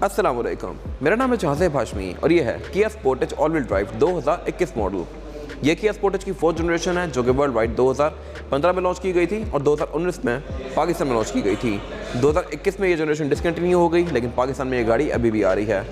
अस्सलाम वालेकुम, मेरा नाम है जहाज़ेब हाशमी और ये है किया Sportage all wheel drive 2021 model. ये किया स्पोर्टेज की 4th जनरेशन है जो कि वर्ल्ड वाइड 2015 में लॉन्च की गई थी और 2019 में पाकिस्तान में लॉन्च की गई थी। 2021 में ये जनरेशन डिसकंटिन्यू हो गई, लेकिन पाकिस्तान में ये गाड़ी अभी भी आ रही है।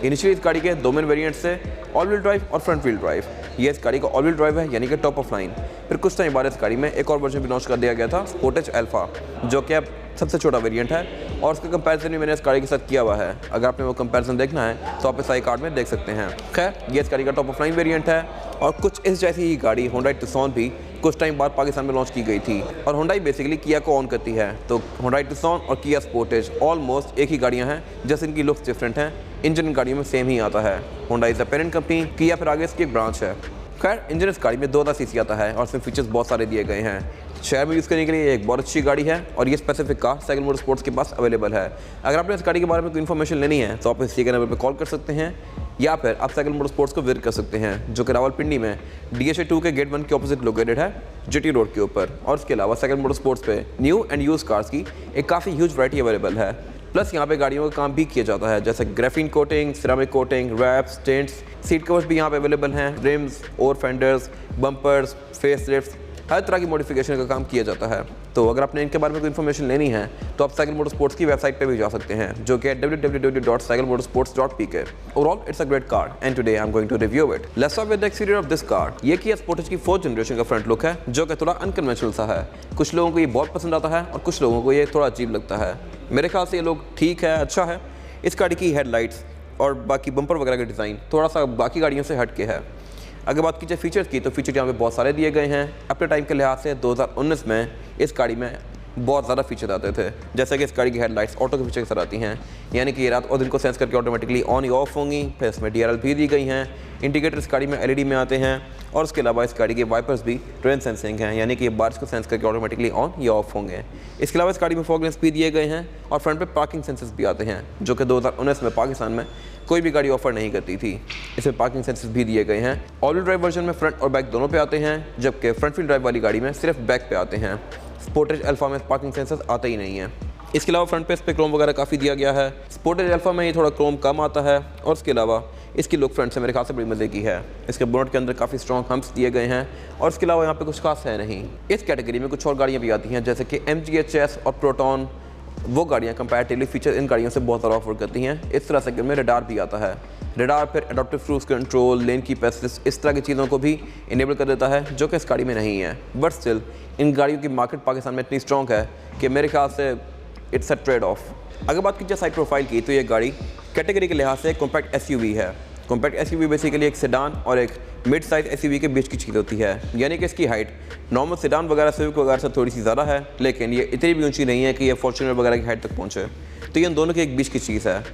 इनिशियली इस गाड़ी के दो मेन वेरिएंट्स थे, ऑल व्हील ड्राइव और फ्रंट व्हील ड्राइव। ये इस गाड़ी का ऑल व्हील ड्राइव है, यानी कि टॉप ऑफ लाइन। फिर कुछ टाइम बाद इस गाड़ी में एक और वर्जन भी लॉन्च कर दिया गया था, स्पोर्टेज अल्फा, जो कि अब सबसे छोटा वेरिएंट है और उसका कंपैरिजन भी मैंने इस गाड़ी के साथ किया हुआ है। अगर आपने वो कंपैरिजन देखना है तो आप इस आई कार्ड में देख सकते हैं। खैर, ये इस गाड़ी का टॉप ऑफ लाइन वेरिएंट है और कुछ इस जैसी ही गाड़ी होंडा टुक्सॉन भी कुछ टाइम बाद पाकिस्तान में लॉन्च की गई थी। और होंडा बेसिकली किया को ऑन करती है, तो होंडा टुक्सॉन और किया स्पोर्टेज ऑलमोस्ट एक ही गाड़ियाँ हैं, जैसे इनकी लुक्स डिफरेंट हैं। इंजन इन गाड़ियों में सेम ही आता है। Honda is the parent company, किया फिर आगे इसकी एक ब्रांच है। खैर, इंजन इस गाड़ी में 2000 सीसी आता है और इसमें फीचर्स बहुत सारे दिए गए हैं। शहर में यूज़ करने के लिए एक बहुत अच्छी गाड़ी है और ये स्पेसिफिक कार साइकिल मोटरस्पोर्ट्स के पास अवेलेबल है। अगर आपने इस गाड़ी के बारे में कोई इन्फॉर्मेशन लेनी है तो आप इसी के नंबर पर कॉल कर सकते हैं या फिर आप साइकिल मोटरस्पोर्ट्स को विजिट कर सकते हैं, जो कि रावलपिंडी में DSA 2 के गेट 1 के ऑपोजिट लोकेटेड है, GT रोड के ऊपर। और इसके अलावा साइकिल मोटरस्पोर्ट्स पे न्यू एंड यूज कार्स की एक काफ़ी ह्यूज वैरायटी अवेलेबल है। प्लस यहाँ पे गाड़ियों का काम भी किया जाता है, जैसे graphene coating, ceramic coating, wraps, tints, seat covers भी यहाँ पे अवेलेबल हैं, rims, over fenders, bumpers, face lifts, हर तरह की मॉडिफिकेशन का काम किया जाता है। तो अगर आपने इनके बारे में कोई इन्फॉर्मेशन लेनी है तो आप साइकिल मोटरस्पोर्ट्स की वेबसाइट पे भी जा सकते हैं, जो कि www.cyclemotorsports.pk। Overall it's a great car and today I am going to review it. Let's start with the exterior of this car. ये किया स्पोर्टेज की 4th जनरेशन का फ्रंट लुक है, जो कि थोड़ा अनकन्वेंशनल सा है। कुछ लोगों को ये बहुत पसंद आता है और कुछ लोगों को ये थोड़ा अजीब लगता है। मेरे ख्याल से ये लोग ठीक है, अच्छा है। इस गाड़ी की हेडलाइट्स और बाकी बम्पर वगैरह का डिज़ाइन थोड़ा सा बाकी गाड़ियों से हट के है। अगर बात की जाए फीचर्स की, तो फीचर यहाँ पे बहुत सारे दिए गए हैं। अपने टाइम के लिहाज से 2019 में इस गाड़ी में बहुत ज़्यादा फीचर आते थे, जैसे कि इस गाड़ी की हेडलाइट्स ऑटो के फीचर के साथ आती हैं, यानी कि ये रात और दिन को सेंस करके ऑटोमेटिकली ऑन या ऑफ होंगी। फिर इसमें DRL भी दी गई हैं। इंडिकेटर इस गाड़ी में LED में आते हैं और उसके अलावा इस गाड़ी के वाइपर्स भी रेन सेंसिंग हैं, यानी कि ये बारिश को सेंस करके ऑटोमेटिकली ऑन या ऑफ होंगे। इसके अलावा इस गाड़ी में फॉग लैंप्स भी दिए गए हैं और फ्रंट पे पार्किंग सेंसर्स भी आते हैं, जो कि 2019 में पाकिस्तान में कोई भी गाड़ी ऑफर नहीं करती थी। इसमें पार्किंग सेंसर्स भी दिए गए हैं। ऑल व्हील ड्राइव वर्जन में फ्रंट और बैक दोनों पे आते हैं, जबकि फ्रंट व्हील ड्राइव वाली गाड़ी में सिर्फ बैक पे आते हैं। स्पोर्टेज अल्फा में पार्किंग सेंसर्स आते ही नहीं हैं। इसके अलावा फ्रंट पे इस पर क्रोम वगैरह काफ़ी दिया गया है। स्पोर्टेज अल्फा में ये थोड़ा क्रोम कम आता है और उसके अलावा इसकी लुक फ्रंट से मेरे ख्याल से बड़ी मज़े की है। इसके बोनट के अंदर काफ़ी स्ट्रॉन्ग हम्प्स दिए गए हैं और इसके अलावा यहाँ पे कुछ खास है नहीं। इस कैटेगरी में कुछ और गाड़ियाँ भी आती हैं, जैसे कि MGHS और प्रोटॉन। वो गाड़ियाँ कंपैरेटिवली फीचर इन गाड़ियों से बहुत ज़्यादा ऑफर करती हैं। इस तरह से में रडार भी आता है। रडार फिर एडाप्टिव क्रूज कंट्रोल, लेन की असिस्ट, इस तरह की चीज़ों को भी इनेबल कर देता है, जो कि इस गाड़ी में नहीं है। बट स्टिल इन गाड़ियों की मार्केट पाकिस्तान में इतनी स्ट्रॉन्ग है कि मेरे ख्याल से इट्स अ ट्रेड ऑफ। अगर बात की जाए साइड प्रोफाइल की, तो ये गाड़ी कैटेगरी के लिहाज से कॉम्पैक्ट SUV है। कॉम्पैक्ट SUV बेसिकली एक सेडान और एक मिड साइज SUV के बीच की चीज़ होती है, यानी कि इसकी हाइट नॉर्मल सेडान वगैरह सिविक वगैरह से थोड़ी सी ज़्यादा है, लेकिन ये इतनी भी ऊंची नहीं है कि ये फॉर्च्यूनर वगैरह की हाइट तक पहुँचे। तो ये इन दोनों के एक बीच की चीज़ है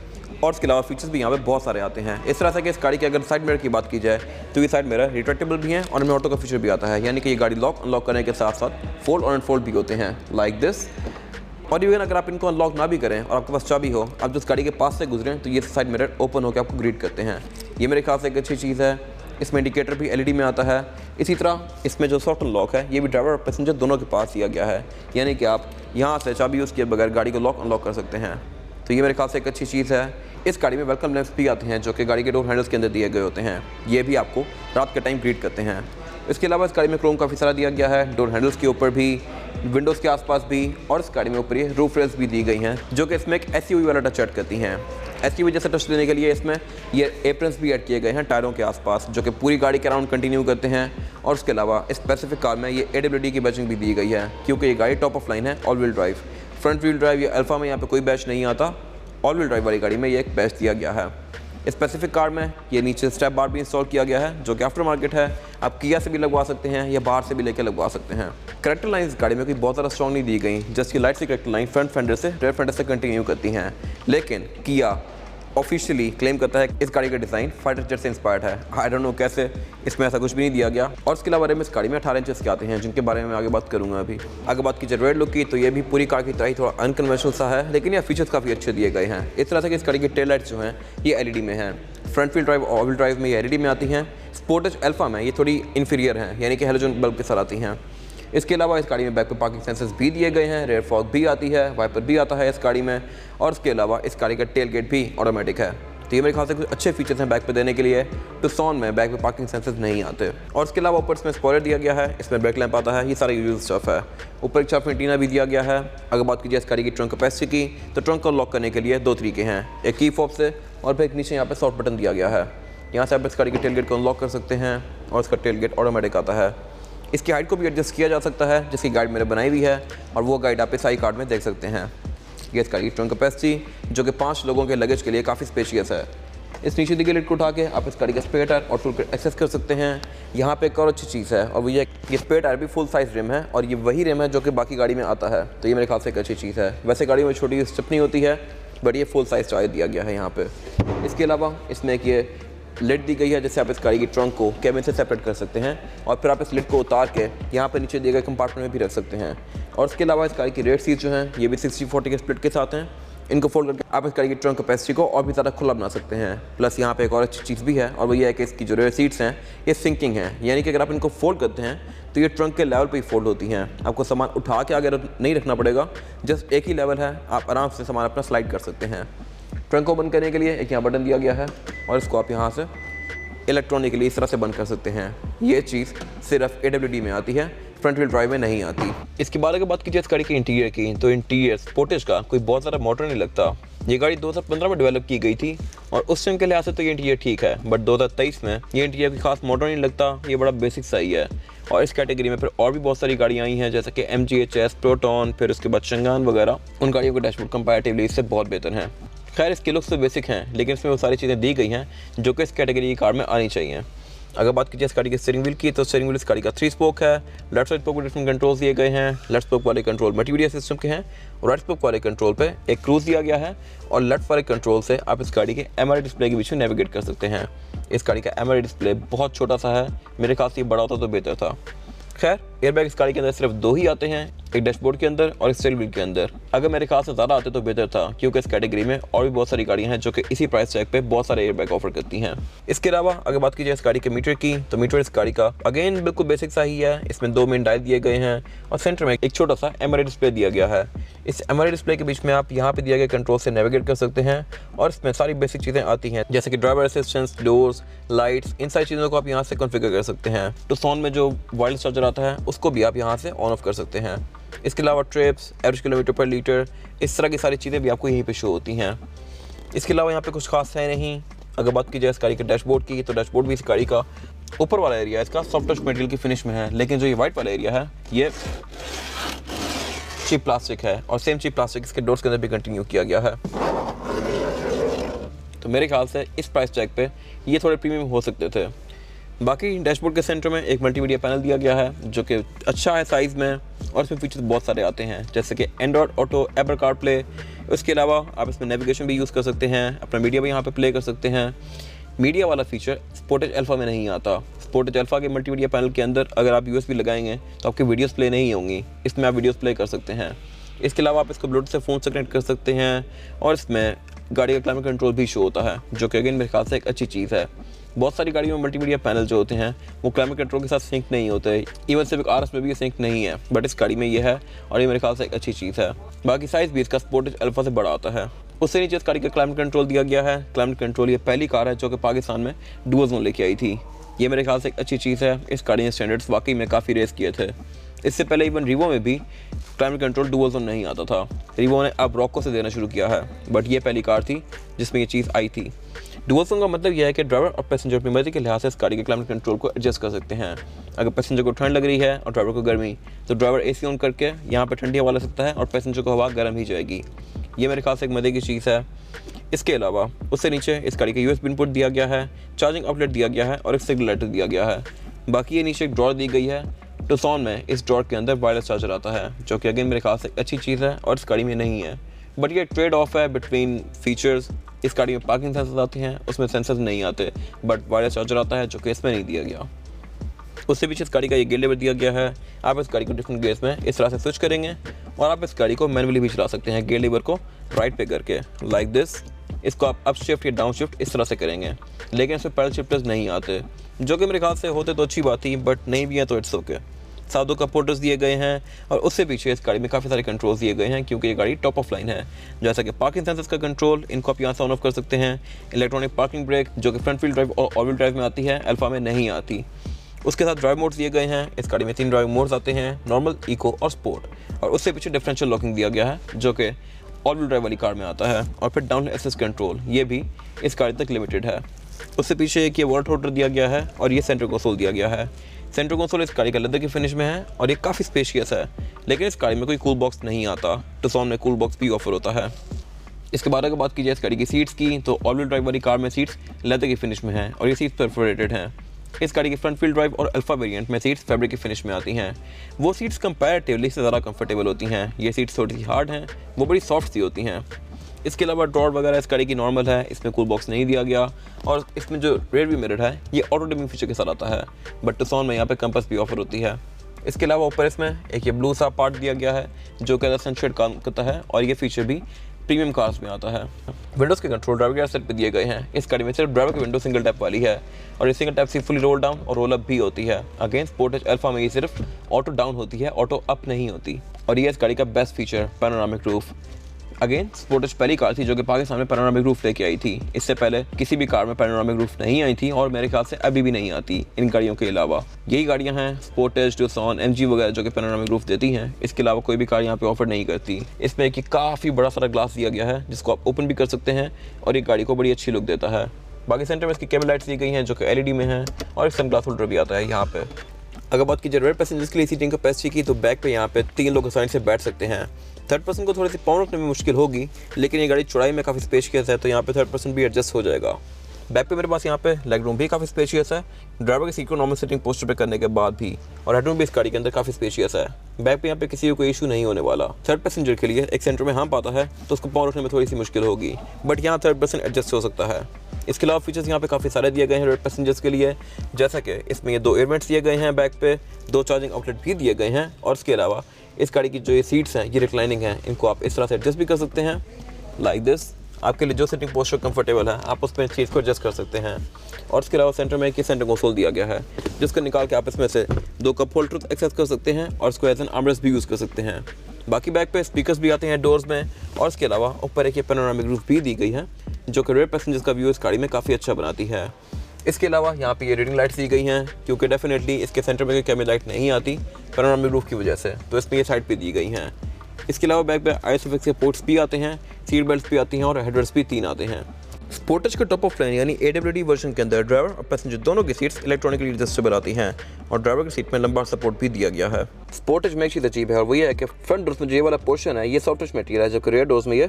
और इसके अलावा फीचर्स भी यहाँ पे बहुत सारे आते हैं। इस तरह से कि इस गाड़ी के अगर साइड मिरर की बात की जाए तो ये साइड मिरर रिट्रैक्टेबल भी हैं और इनमें ऑटो का फीचर भी आता है, यानी कि ये गाड़ी लॉक अनलॉक करने के साथ साथ फोल्ड और अनफोल्ड भी होते हैं, लाइक दिस। और इवन अगर आप इनको अनलॉक ना भी करें और आपके पास चाबी हो, आप जिस गाड़ी के पास से गुजरें तो ये साइड मिरर ओपन होकर आपको ग्रीट करते हैं। ये मेरे ख्याल से एक अच्छी चीज़ है। इसमें इंडिकेटर भी LED में आता है। इसी तरह इसमें जो सॉफ्ट अनलॉक है, ये भी ड्राइवर और पैसेंजर दोनों के पास दिया गया है, यानी कि आप यहाँ से चाबी यूज़ किए बगैर गाड़ी को लॉक अनलॉक कर सकते हैं। तो ये मेरे ख्याल से एक अच्छी चीज़ है। इस गाड़ी में वेलकम लैंप्स भी आते हैं, जो कि गाड़ी के डोर हैंडल्स के अंदर दिए गए होते हैं। ये भी आपको रात के टाइम ग्रीट करते हैं। इसके अलावा इस गाड़ी में क्रोम काफ़ी सारा दिया गया है, डोर हैंडल्स के ऊपर भी, विंडोज़ के आसपास भी, और इस गाड़ी में ऊपर ये रूफ रेल्स भी दी गई हैं, जो कि इसमें एक SUV वाला टच ऐड करती हैं। SUV जैसे टच देने के लिए इसमें ये एप्रन्स भी ऐड किए गए हैं टायरों के आसपास, जो कि पूरी गाड़ी के अराउंड कंटिन्यू करते हैं। और उसके अलावा इस स्पेसिफिक कार में ये AWD की बैचिंग भी दी गई है, क्योंकि ये गाड़ी टॉप ऑफ लाइन है all wheel drive. Front wheel drive या अल्फा में यहाँ पे कोई बैच नहीं आता, ऑल व्हील ड्राइव वाली गाड़ी में ये एक बैच दिया गया है। स्पेसिफिक कार में ये नीचे स्टेप बार भी इंस्टॉल किया गया है, जो कि आफ्टर मार्केट है। आप किया से भी लगवा सकते हैं या बाहर से भी लेकर लगवा सकते हैं। करेक्टर लाइन इस गाड़ी में कोई बहुत ज़्यादा स्ट्रॉन्ग नहीं दी गई, जिसकी लाइट से करेक्टर लाइन फ्रंट फेंडर से रेयर फेंडर से कंटिन्यू करती हैं, लेकिन किया ऑफिशियली क्लेम करता है कि इस गाड़ी का डिज़ाइन फाइटर जेट से इंस्पायर्ड है। आई डोंट नो कैसे, इसमें ऐसा कुछ भी नहीं दिया गया। और इसके अलावा इस गाड़ी में 18 इंचेस के आते हैं, जिनके बारे में मैं आगे बात करूंगा अभी। अगर बात की जाए रेड लुक की, तो ये भी पूरी कार की तरह ही थोड़ा अनकन्वेंशनल सा है, लेकिन यह फीचर्स काफ़ी अच्छे दिए गए हैं। इस तरह से कि इस गाड़ी की टेल लाइट्स जो हैं ये LED में हैं। Front wheel drive all wheel drive में ये LED में आती हैं। स्पोर्टेज अल्फा में ये थोड़ी इन्फीरियर हैं, यानी कि हेलोजन बल्ब के साथ आती हैं। इसके अलावा इस गाड़ी में बैक पे पार्किंग सेंसर्स भी दिए गए हैं, रेयर फॉग भी आती है, वाइपर भी आता है इस गाड़ी में, और इसके अलावा इस गाड़ी का टेल गेट भी ऑटोमेटिक है। तो ये मेरे ख्याल से कुछ अच्छे फीचर्स हैं बैक पे देने के लिए। टुक्सॉन में बैक पे पार्किंग सेंसर्स नहीं आते। और इसके अलावा ऊपर इसमें स्पॉइलर दिया गया है, इसमें ब्रेक लैंप आता है, ये सारा यूजुअल स्टफ है। ऊपर एक चाप एंटीना भी दिया गया है। अगर बात कीजिए इस गाड़ी की ट्रंक कैपेसिटी की, तो ट्रंक को लॉक करने के लिए 2 तरीके हैं, एक की फॉब से और फिर एक नीचे यहाँ पे सॉफ्ट बटन दिया गया है। यहाँ से आप इस गाड़ी के टेल गेट को अनलॉक कर सकते हैं और इसका टेल गेट ऑटोमेटिक आता है। इसकी हाइट को भी एडजस्ट किया जा सकता है, जिसकी गाइड मैंने बनाई हुई है और वो गाइड आप इस आई कार्ड में देख सकते हैं। ये इसका ट्रंक कैपेसिटी जो कि 5 लोगों के लगेज के लिए काफ़ी स्पेशियस है। इस नीचे दी गई लिड को उठा के आप इस गाड़ी का स्पेयर टायर और टूल किट एक्सेस कर सकते हैं। यहाँ पे एक और अच्छी चीज़ है और वो ये स्पेयर टायर भी फुल साइज़ रिम है और ये वही रिम है जो कि बाकी गाड़ी में आता है। तो ये मेरे ख्याल से एक अच्छी चीज़ है। वैसे गाड़ी में छोटी स्टेपनी होती है बट ये फुल साइज़ टायर दिया गया है यहाँ पे। इसके अलावा इसमें एक ये लिड दी गई है जिससे आप इस गाड़ी की ट्रंक को कैबिन से सेपरेट कर सकते हैं और फिर आप इस लिड को उतार के यहाँ पे नीचे दिए गए कंपार्टमेंट में भी रख सकते हैं। और इसके अलावा इस गाड़ी की रेयर सीट जो हैं ये भी 60-40 के स्प्लिट के साथ हैं। इनको फोल्ड करके आप इस गाड़ी की ट्रंक कैपेसिटी को और भी ज़्यादा खुला बना सकते हैं। प्लस यहाँ पे एक और अच्छी चीज़ भी है और वो ये है कि इसकी जो रेयर सीट्स हैं ये सिंकिंग हैं, यानी कि अगर आप इनको फोल्ड करते हैं तो ये ट्रंक के लेवल पे ही फोल्ड होती हैं। आपको सामान उठा के आगे नहीं रखना पड़ेगा, जस्ट एक ही लेवल है, आप आराम से सामान अपना स्लाइड कर सकते हैं। ट्रंक को बंद करने के लिए एक यहाँ बटन दिया गया है और इसको आप यहाँ से इलेक्ट्रॉनिकली इस तरह से बंद कर सकते हैं। ये चीज़ सिर्फ AWD में आती है, फ्रंट व्हील ड्राइव में नहीं आती। इसके बाद अगर बात कीजिए इस गाड़ी के इंटीरियर की, तो इंटीरियर स्पोर्टेज का कोई बहुत ज़्यादा मॉडर्न नहीं लगता। ये गाड़ी 2015 में डेवलप की गई थी और उस टाइम के लिहाज से तो ये इंटीरियर ठीक है, बट 2023 में ये इंटीरियर कोई खास मॉडर्न नहीं लगता, ये बड़ा बेसिक सा ही है। और इस कैटेगरी में फिर और भी बहुत सारी गाड़ियाँ आई हैं जैसे कि MGHS, प्रोटॉन, फिर उसके बाद चंगान वगैरह। उन गाड़ियों के डैशबोर्ड कंपैरेटिवली इससे बहुत बेहतर हैं। खैर इसके लुक्स तो बेसिक हैं, लेकिन इसमें वो सारी चीज़ें दी गई हैं जो कि इस कैटेगरी की कार में आनी चाहिए। अगर बात कीजिए इस गाड़ी के स्टीयरिंग व्हील की, तो स्टीयरिंग व्हील इस गाड़ी का 3 स्पोक है। लेफ्ट साइड स्पोक पर डिफरेंट कंट्रोल्स दिए गए हैं। लेफ्ट स्पोक वाले कंट्रोल मल्टीमीडिया सिस्टम के हैं और राइट स्पोक वाले कंट्रोल पे एक क्रूज दिया गया है और लेफ्ट वाले कंट्रोल से आप इस गाड़ी के MRI डिस्प्ले के बीच में नेविगेट कर सकते हैं। इस गाड़ी का MRI डिस्प्ले बहुत छोटा सा है, मेरे ख्याल से ये बड़ा होता तो बेहतर था। खैर एयरबैग इस गाड़ी के अंदर सिर्फ 2 ही आते हैं, एक डैशबोर्ड के अंदर और एक स्टीयरिंग व्हील के अंदर। अगर मेरे ख्याल से ज़्यादा आते तो बेहतर था, क्योंकि इस कैटेगरी में और भी बहुत सारी गाड़ियां हैं जो कि इसी प्राइस टैग पे बहुत सारे एयरबैग ऑफर करती हैं। इसके अलावा अगर बात कीजिए इस गाड़ी के मीटर की, तो मीटर इस गाड़ी का अगेन बिल्कुल बेसिक सा ही है। इसमें 2 मेन डायल दिए गए हैं और सेंटर में एक छोटा सा MRI डिस्प्ले दिया गया है। इस MRI डिस्प्ले के बीच में आप यहाँ पे दिए गए कंट्रोल से नेविगेट कर सकते हैं और इसमें सारी बेसिक चीज़ें आती हैं जैसे कि ड्राइवर असिस्टेंस, डोर्स, लाइट्स, इन सारी चीज़ों को आप यहाँ से कॉन्फ़िगर कर सकते हैं। तो सोन में जो वायरलेस चार्जर आता है उसको भी आप यहाँ से ऑन ऑफ कर सकते हैं। इसके अलावा ट्रिप्स, एवरेज किलोमीटर पर लीटर, इस तरह की सारी चीज़ें भी आपको यहीं पे शो होती हैं। इसके अलावा यहाँ पे कुछ खास है नहीं। अगर बात की जाए इस गाड़ी के डैशबोर्ड की, तो डैशबोर्ड भी इस गाड़ी का ऊपर वाला एरिया इसका सॉफ्ट टच मटेरियल की फिनिश में है, लेकिन जो ये वाइट वाला एरिया है ये चीप प्लास्टिक है और सेम चीप प्लास्टिक इसके डोर्स के अंदर भी कंटिन्यू किया गया है। तो मेरे ख्याल से इस प्राइस टैग पे ये थोड़े प्रीमियम हो सकते थे। बाकी डैशबोर्ड के सेंटर में एक मल्टीमीडिया पैनल दिया गया है जो कि अच्छा है साइज़ में और इसमें फीचर्स बहुत सारे आते हैं जैसे कि एंड्रॉयड ऑटो, एप्पल कारप्ले। इसके अलावा आप इसमें नेविगेशन भी यूज़ कर सकते हैं, अपना मीडिया भी यहाँ पे प्ले कर सकते हैं। मीडिया वाला फीचर स्पोर्टेज अल्फा में नहीं आता। स्पोर्टेज अल्फा के मल्टीमीडिया पैनल के अंदर अगर आप USB लगाएंगे तो आपकी वीडियोस प्ले नहीं होंगी, इसमें आप वीडियोस प्ले कर सकते हैं। इसके अलावा आप इसको ब्लूटूथ से फ़ोन से कनेक्ट कर सकते हैं और इसमें गाड़ी का क्लाइमेट कंट्रोल भी शो होता है जो कि अगेन मेरे ख्याल से एक अच्छी चीज़ है। बहुत सारी गाड़ियों में मल्टीमीडिया पैनल जो होते हैं वो क्लाइमेट कंट्रोल के साथ सिंक नहीं होते, इवन सिर्फ RS में भी ये सिंक नहीं है, बट इस गाड़ी में ये है और ये मेरे ख्याल से एक अच्छी चीज़ है। बाकी साइज़ भी इसका स्पोर्टेज अल्फा से बड़ा आता है। उससे नीचे इस गाड़ी का क्लाइमेट कंट्रोल दिया गया है। क्लाइमेट कंट्रोल ये पहली कार है जो कि पाकिस्तान में डुअल जोन लेके आई थी। ये मेरे ख्याल से एक अच्छी चीज़ है। इस गाड़ी ने स्टैंडर्ड्स वाकई में काफ़ी रेस किए थे। इससे पहले इवन रिवो में भी क्लाइमेट कंट्रोल डुअल जोन नहीं आता था। रिवो ने अब रॉको से देना शुरू किया है, बट ये पहली कार थी जिसमें ये चीज़ आई थी। डुअल जोन का मतलब यह है कि ड्राइवर और पैसेंजर अपनी मर्जी के लिहाज से इस गाड़ी के क्लाइमेट कंट्रोल को एडजस्ट कर सकते हैं। अगर पैसेंजर को ठंड लग रही है और ड्राइवर को गर्मी, तो ड्राइवर AC ऑन करके यहाँ पर ठंडी हवा लग सकता है और पैसेंजर को हवा गर्म ही जाएगी। ये मेरे ख्याल से एक मज़े की चीज़ है। इसके अलावा उससे नीचे इस गाड़ी का USB इनपुट दिया गया है, चार्जिंग आउटलेट दिया गया है और एक सिग्नल लाइट दिया गया है। बाकी ये नीचे एक ड्रॉर दी गई है। टुक्सॉन में इस ड्रॉर के अंदर वायरलेस चार्जर आता है जो कि अगेन मेरे ख्याल से एक अच्छी चीज़ है और इस गाड़ी में नहीं है, बट ये ट्रेड ऑफ है बिटवीन फीचर्स। इस गाड़ी में पार्किंग सेंसर्स आते हैं, उसमें सेंसर्स नहीं आते, बट वायरलेस चार्जर आता है जो कि इसमें नहीं दिया गया। उससे पीछे इस गाड़ी का ये गियर लेवर दिया गया है। आप इस गाड़ी को डिफरेंट गियर्स में इस तरह से स्विच करेंगे और आप इस गाड़ी को मैनुअली भी चला सकते हैं गियर लेवर को राइट पे करके, लाइक दिस। इसको आप अप शिफ्ट या डाउन शिफ्ट इस तरह से करेंगे, लेकिन इसमें पैडल शिफ्टर्स नहीं आते, जो कि मेरे ख्याल से होते तो अच्छी बात थी, बट नहीं भी है तो इट्स ओके। साथ 2 कप होल्डर्स दिए गए हैं और उससे पीछे इस गाड़ी में काफ़ी सारे कंट्रोल्स दिए गए हैं क्योंकि ये गाड़ी टॉप ऑफ लाइन है, जैसा कि पार्किंग सेंसर्स का कंट्रोल, इनको आप यहाँ से ऑन ऑफ कर सकते हैं। इलेक्ट्रॉनिक पार्किंग ब्रेक जो कि फ्रंट व्हील ड्राइव और ऑल व्हील ड्राइव में आती है, अल्फा में नहीं आती। उसके साथ ड्राइव मोड्स दिए गए हैं। इस गाड़ी में 3 ड्राइव मोड्स आते हैं, नॉर्मल, इको और स्पोर्ट। और उससे पीछे डिफरेंशियल लॉकिंग दिया गया है जो कि ऑल व्हील ड्राइव वाली कार में आता है। और फिर डाउन एसेस कंट्रोल, ये भी इस गाड़ी तक लिमिटेड है। उससे पीछे एक ये वाटर होल्डर दिया गया है और ये सेंटर कंसोल दिया गया है। सेंटर कंसोल इस गाड़ी का लेदर की फिनिश में है और ये काफ़ी स्पेशियस है, लेकिन इस गाड़ी में कोई कूल बॉक्स नहीं आता। टुक्सॉन में कूल बॉक्स भी ऑफर होता है। इसके बाद अगर बात की जाए इस गाड़ी की सीट्स की, तो ऑल व्हील ड्राइव वाली कार में सीट्स लेदर की फिनिश में हैं और ये सीट्स परफोरेटेड हैं। इस गाड़ी की फ्रंट व्हील ड्राइव और अल्फा वेरिएंट में सीट्स फैब्रिक की फिनिश में आती हैं। वो सीट्स कंपैरेटिवली से ज़्यादा कंफर्टेबल होती हैं। ये सीट्स थोड़ी सी हार्ड हैं, वो बड़ी सॉफ्ट सी होती हैं। इसके अलावा ड्रॉर वगैरह इस गाड़ी की नॉर्मल है, इसमें कूल बॉक्स नहीं दिया गया। और इसमें जो रेयर व्यू मिरर है ये ऑटो डिमिंग फीचर के साथ आता है, बट टुक्सॉन में यहाँ पे कंपास भी ऑफर होती है। इसके अलावा ऊपर इसमें एक ये ब्लू सा पार्ट दिया गया है जो कि सनशेड काम करता है और ये फीचर भी प्रीमियम कार्स में आता है। विंडोज़ के कंट्रोल ड्राइवर के साइड पे दिए गए हैं। इस गाड़ी में सिर्फ ड्राइवर की विंडो सिंगल टैप वाली है और ये सिंगल टैप से फुली रोल डाउन और रोल अप भी होती है। अगेन स्पोर्टेज अल्फा में ये सिर्फ ऑटो डाउन होती है, ऑटो अप नहीं होती। और ये इस गाड़ी का best feature panoramic roof. Again Sportage पहली कार थी जो कि पाकिस्तान में पैनोरामिक रूफ लेके आई थी। इससे पहले किसी भी कार में पैनोरामिक रूफ नहीं आई थी और मेरे ख्याल से अभी भी नहीं आती इन गाड़ियों के अलावा। यही गाड़ियां हैं स्पोर्टेज, टुक्सॉन, एमजी वगैरह जो कि पैनोरामिक रूफ देती हैं। इसके अलावा कोई भी कार यहाँ पे ऑफर नहीं करती। इसमें एक काफ़ी बड़ा सारा ग्लास दिया गया है जिसको आप ओपन भी कर सकते हैं और ये गाड़ी को बड़ी अच्छी लुक देता है। बाकी सेंटर में इसकी केबल लाइट्स दी गई हैं जो कि एलईडी में है और एक सन ग्लास होल्डर भी आता है यहाँ पे। अगर बात की जाए रेयर पैसेंजर्स के लिए सीटिंग कैपेसिटी की, तो बैक पे यहाँ पे 3 लोग आसानी से बैठ सकते हैं। थर्ड पर्सन को थोड़ी सी पाँव रखने में मुश्किल होगी, लेकिन ये गाड़ी चौड़ाई में काफ़ी स्पेशियस है तो यहाँ पे थर्ड पर्सन भी एडजस्ट हो जाएगा। बैक पे मेरे पास यहाँ पे लेग रूम भी काफ़ी स्पेशियस है, ड्राइवर की सीट को नॉर्मल सिटिंग पोस्टर पे करने के बाद भी, और हेडरूम भी इस गाड़ी के अंदर काफ़ी स्पेशियस है। बैक पे यहाँ पे किसी को कोई इशू नहीं होने वाला। थर्ड पैसेंजर के लिए एक सेंटर में हम्प आता है तो उसको पाँव रखने में थोड़ी सी मुश्किल होगी, बट यहाँ थर्ड पर्सन एडजस्ट हो सकता है। इसके अलावा फीचर्स यहाँ पे काफ़ी सारे दिए गए हैं रेयर पैसेंजर्स के लिए, जैसा कि इसमें ये 2 एयरवेंट्स दिए गए हैं, बैक पे 2 चार्जिंग आउटलेट भी दिए गए हैं। और इसके अलावा इस गाड़ी की जो ये सीट्स हैं ये रिक्लाइनिंग हैं, इनको आप इस तरह से एडजस्ट भी कर सकते हैं लाइक दिस। आपके लिए जो सिटिंग पोस्चर कंफर्टेबल है आप उसमें चीज़ को एडजस्ट कर सकते हैं। और इसके अलावा सेंटर में एक सेंटर कंसोल दिया गया है जिसको निकाल के आप इसमें से 2 कप होल्डर एक्सेस कर सकते हैं और इसको एज एन आर्मरेस्ट भी यूज़ कर सकते हैं। बाकी बैक पे स्पीकर्स भी आते हैं डोर्स में और इसके अलावा ऊपर एक ये पैनोरामिक रूफ भी दी गई है जो कि रेयर पैसेंजर्स का व्यू इस गाड़ी में काफ़ी अच्छा बनाती है। इसके अलावा यहाँ पे ये रीडिंग लाइट्स दी गई हैं क्योंकि डेफिनेटली इसके सेंटर में कोई कैमरे लाइट नहीं आती पैनोरामिक रूफ की वजह से, तो इसमें ये साइड पे दी गई हैं। इसके अलावा बैक पे आईएसएफएक्स के पोर्ट्स भी आते हैं, सीट बेल्ट्स भी आती हैं और हेडरेस्ट भी 3 आते हैं। स्पोर्टेज के टॉप ऑफ लाइन यानी AWD वर्जन के अंदर ड्राइवर और पैसेंजर दोनों की सीट्स इलेक्ट्रॉनिकली एडजस्टेबल आती हैं और ड्राइवर की सीट में लंबा सपोर्ट भी दिया गया है। स्पोर्टेज में एक चीज़ अजीब है और वो ये है कि फ्रंट डोर्स में जो ये वाला पोर्शन है ये सॉफ्ट टच मटेरियल है, जबकि रेयर डोर्स में ये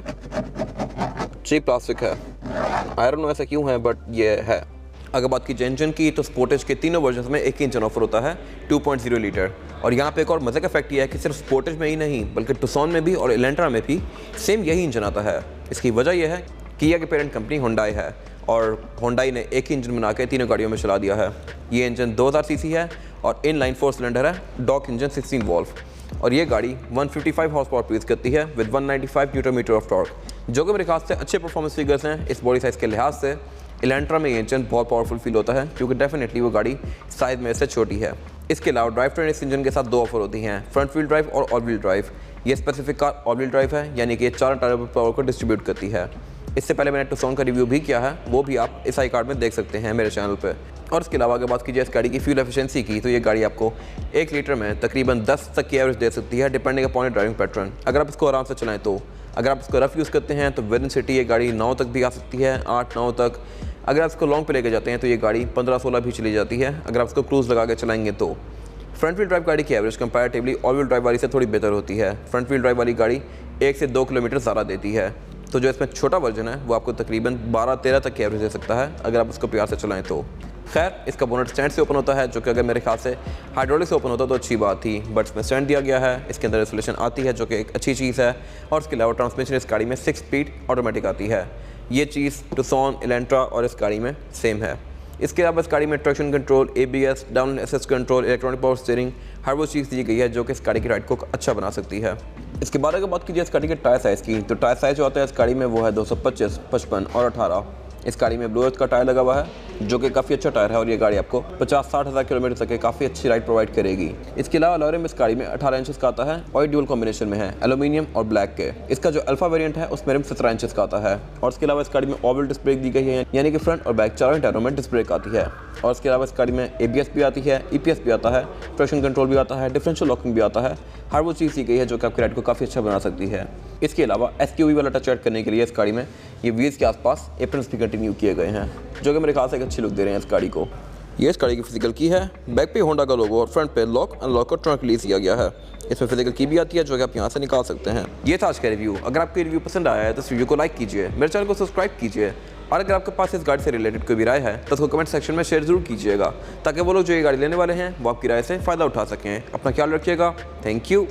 चीप प्लास्टिक है। आई डोंट नो ऐसा क्यों है, बट ये है। अगर बात की जाए इंजन की, तो स्पोर्टेज के तीनों वर्जन में एक ही इंजन ऑफर होता है 2.0 लीटर। और यहाँ पे एक और मज़े का फैक्ट ये है कि सिर्फ स्पोर्टेज में ही नहीं बल्कि टुक्सॉन में भी और इलेंट्रा में भी सेम यही इंजन आता है। इसकी वजह यह है किया की पेरेंट कंपनी होंडाई है और होंडाई ने एक ही इंजन बना के तीनों गाड़ियों में चला दिया है। ये इंजन 2000 सीसी है और इन लाइन 4 सिलेंडर है, डॉक इंजन 16 वॉल्व। और ये गाड़ी 155 हॉर्स पावर प्रोड्यूस करती है with 195 newton metre of torque, जो कि मेरे ख्याल से अच्छे परफॉर्मेंस फिगर्स हैं। इस बॉडी साइज़ के लिहाज से इलेंट्रा में ये इंजन बहुत पावरफुल फील होता है क्योंकि डेफिनेटली वो गाड़ी साइज़ में से छोटी है। इसके अलावा ड्राइव ट्रेन इस इंजन के साथ 2 ऑफर होती हैं, फ्रंट व्हील ड्राइव और ऑल व्हील ड्राइव। ये specific car all wheel drive है, यानी कि ये 4 टायर पावर को डिस्ट्रीब्यूट करती है। इससे पहले मैंने टुक्सॉन का रिव्यू भी किया है, वो भी आप इस आई कार्ड में देख सकते हैं मेरे चैनल पे। और इसके अलावा अगर बात की जाए इस गाड़ी की फ्यूल एफिशिएंसी की, तो ये गाड़ी आपको 1 लीटर में तकरीबन 10 तक की एवरेज दे सकती है डिपेंडिंग अपॉन ड्राइविंग पैटर्न। अगर आप इसको आराम से चलाएं तो, अगर आप इसको रफ यूज़ करते हैं तो विद इन सिटी ये गाड़ी 9 तक भी आ सकती है, 8-9 तक। अगर आप इसको लॉन्ग पे लेके जाते हैं तो ये गाड़ी 15-16 भी चली जाती है अगर आप इसको क्रूज़ लगा के चलाएंगे तो। फ्रंट व्हील ड्राइव गाड़ी की average comparatively all wheel drive वाली से थोड़ी बेहतर होती है। फ्रंट व्हील ड्राइव वाली गाड़ी 1 से 2 किलोमीटर ज़्यादा देती है, तो जो इसमें छोटा वर्जन है वो आपको तकरीबन 12-13 तक की एवरेज दे सकता है अगर आप उसको प्यार से चलाएं तो। खैर, इसका बोनट स्टैंड से ओपन होता है, जो कि अगर मेरे ख्याल से हाइड्रोलिक से ओपन होता तो अच्छी बात थी, बट इसमें स्टैंड दिया गया है। इसके अंदर इंसुलेशन आती है जो कि एक अच्छी चीज़ है। और इसके अलावा ट्रांसमिशन इस गाड़ी में 6 स्पीड ऑटोमेटिक आती है। ये चीज़ टुक्सॉन, इलेंट्रा और इस गाड़ी में सेम है। इसके अलावा इस गाड़ी में traction control, ABS, down assist control, electronic power steering, हर वो चीज़ दी गई है जो कि इस गाड़ी की राइड को अच्छा बना सकती है। इसके बाद अगर बात कीजिए इस गाड़ी के टायर साइज़ की, तो टायर साइज़ जो आता है इस गाड़ी में वो है 225, 55 और 18। इस गाड़ी में ब्लू अर्थ का टायर लगा हुआ है जो कि काफ़ी अच्छा टायर है और ये गाड़ी आपको 50-60 हज़ार किलोमीटर तक काफ़ी अच्छी राइड प्रोवाइड करेगी। इसके अलावा अलॉय रिम इस गाड़ी में 18 इंचेस का आता है और ड्यूल कॉम्बिनेशन में है एल्यूमिनियम और ब्लैक के। इसका जो अल्फा वेरिएंट है उसमें रिम 17 इंचेस का आता है और इसके अलावा इस गाड़ी में ऑर्बिटल डिस्क ब्रेक दी गई है, यानी कि फ्रंट और बैक चारों टायरों में डिस्क ब्रेक आती है। और इसके अलावा इस गाड़ी में ABS भी आती है, EPS भी आता है, ट्रैक्शन कंट्रोल भी आता है, डिफरेंशियल लॉकिंग भी आता है। हर वो चीज़ दी गई है जो कि आपकी राइड को काफ़ी अच्छा बना सकती है। इसके अलावा SQV वाला टच ऐड करने के लिए इस गाड़ी में ये व्हील्स के आसपास एप्रन्स भी कंटिन्यू किए गए हैं जो कि मेरे ख्याल से एक अच्छी लुक दे रहे हैं इस गाड़ी को। ये इस गाड़ी की फिजिकल की है, बैक पे होंडा का लोगो और फ्रंट पे लॉक अनलॉक और ट्रंक रिलीज किया गया है। इसमें फिजिकल की भी आती है जो कि आप यहाँ से निकाल सकते हैं। ये था आज का रिव्यू। अगर आपको रिव्यू पसंद आया है तो इस वीडियो को लाइक कीजिए, मेरे चैनल को सब्सक्राइब कीजिए और अगर आपके पास इस गाड़ी से रिलेटेड कोई भी राय है तो उसको कमेंट सेक्शन में शेयर जरूर कीजिएगा ताकि वो लोग जो ये गाड़ी लेने वाले हैं वो आपकी राय से फ़ायदा उठा सकें। अपना ख्याल रखिएगा। Thank you.